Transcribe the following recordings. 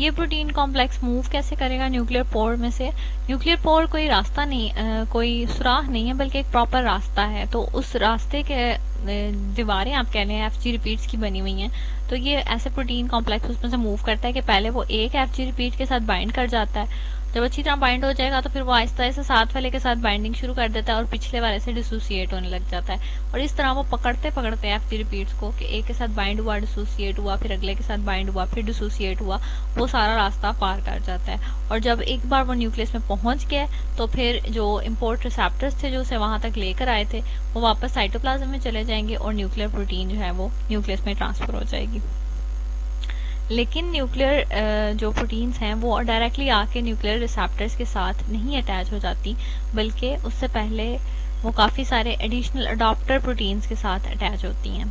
ये protein complex move कैसे करेगा न्यूक्लियर पोर में से? न्यूक्लियर पोर कोई रास्ता नहीं, कोई सुराख नहीं है, बल्कि एक प्रॉपर रास्ता है। तो उस रास्ते के दीवारें आप कह लें एफजी रिपीट्स की बनी हुई हैं। तो ये ऐसे प्रोटीन कॉम्प्लेक्स उसमें से मूव करता है कि पहले वो एक एफजी रिपीट के साथ बाइंड कर जाता है। जब अच्छी तरह बाइंड हो जाएगा तो फिर वो आहिस्ता आहिस्ता साथ वाले के साथ बाइंडिंग शुरू कर देता है और पिछले वाले से डिसोसिएट होने लग जाता है। और इस तरह वो पकड़ते पकड़ते एफजी रिपीट्स को कि एक के साथ बाइंड हुआ, डिसोसिएट हुआ, फिर अगले के साथ बाइंड हुआ, फिर डिसोसिएट हुआ, वो सारा रास्ता पार कर जाता है। और जब एक बार वो न्यूक्लियस में पहुंच गया तो फिर जो इम्पोर्ट रिसेप्टर्स थे जो उसे वहां तक लेकर आए थे वो वापस साइटोप्लाज्म में चले जाएंगे और न्यूक्लियर प्रोटीन जो है वो न्यूक्लियस में ट्रांसफर हो जाएगी। लेकिन न्यूक्लियर जो प्रोटीन्स हैं वो डायरेक्टली आके न्यूक्लियर रिसेप्टर्स के साथ नहीं अटैच हो जाती, बल्कि उससे पहले वो काफ़ी सारे एडिशनल अडॉप्टर प्रोटीन्स के साथ अटैच होती हैं।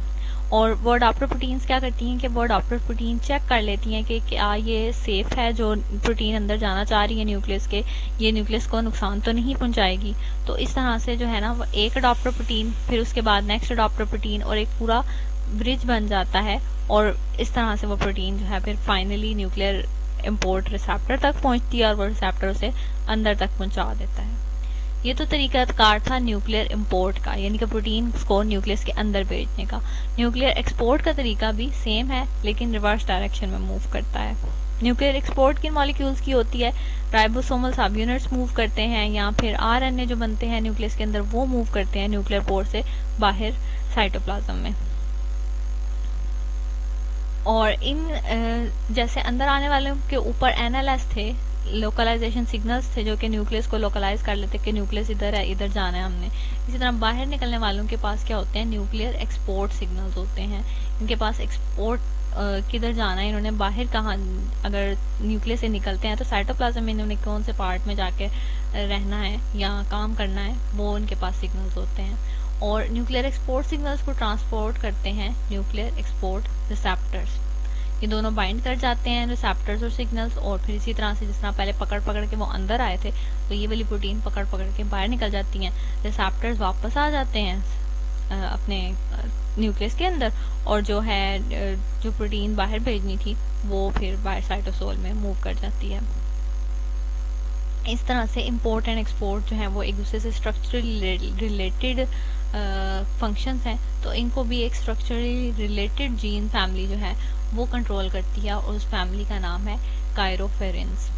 और वो अडॉप्टर प्रोटीन्स क्या करती हैं कि वो अडॉप्टर प्रोटीन चेक कर लेती हैं कि क्या ये सेफ है, जो प्रोटीन अंदर जाना चाह रही है न्यूक्लियस के, ये न्यूक्लियस को नुकसान तो नहीं पहुंचाएगी। तो इस तरह से जो है ना वो एक अडॉप्टर प्रोटीन, फिर उसके बाद नेक्स्ट अडॉप्टर प्रोटीन और एक पूरा ब्रिज बन जाता है। और इस तरह से वो प्रोटीन जो है फिर फाइनली न्यूक्लियर इम्पोर्ट रिसेप्टर तक पहुंचती है और वो रिसेप्टर उसे अंदर तक पहुंचा देता है। ये तो तरीकाकार था न्यूक्लियर इम्पोर्ट का, यानी कि प्रोटीन को न्यूक्लियस के अंदर भेजने का। न्यूक्लियर एक्सपोर्ट का तरीका भी सेम है, लेकिन रिवर्स डायरेक्शन में मूव करता है। न्यूक्लियर एक्सपोर्ट किन मॉलिक्यूल्स की होती है? राइबोसोमल सब यूनिट्स मूव करते हैं, या फिर आरएनए जो बनते हैं न्यूक्लियस के अंदर वो मूव करते हैं न्यूक्लियर पोर से बाहर साइटोप्लाज्म में। और इन जैसे अंदर आने वालों के ऊपर एनएलएस थे, लोकलाइजेशन सिग्नल्स थे, जो कि न्यूक्लियस को लोकलाइज कर लेते कि न्यूक्लियस इधर है, इधर जाना है हमने। इसी तरह बाहर निकलने वालों के पास क्या होते हैं? न्यूक्लियर एक्सपोर्ट सिग्नल्स होते हैं। इनके पास एक्सपोर्ट किधर जाना है, इन्होंने बाहर कहाँ, अगर न्यूक्लियस से निकलते हैं तो साइटोप्लाज्म में इन्होंने कौन से पार्ट में जाके रहना है या काम करना है, वो उनके पास सिग्नल्स होते हैं। और न्यूक्लियर एक्सपोर्ट सिग्नल्स को ट्रांसपोर्ट करते हैं न्यूक्लियर एक्सपोर्ट रिसेप्टर्स। ये दोनों बाइंड कर जाते हैं रिसेप्टर्स और सिग्नल्स, और फिर इसी तरह से जिस तरह पहले पकड़ पकड़ के वो अंदर आए थे, तो ये वाली प्रोटीन पकड़ पकड़ के बाहर निकल जाती हैं। रिसेप्टर्स वापस आ जाते हैं अपने न्यूक्लियस के अंदर, और जो है जो प्रोटीन बाहर भेजनी थी वो फिर बाहर साइटोसोल में मूव कर जाती है। इस तरह से इम्पोर्ट एंड एक्सपोर्ट जो है वो एक दूसरे से स्ट्रक्चरली रिलेटेड फंक्शंस हैं। तो इनको भी एक स्ट्रक्चरली रिलेटेड जीन फैमिली जो है वो कंट्रोल करती है, और उस फैमिली का नाम है कायरोफेरेंस।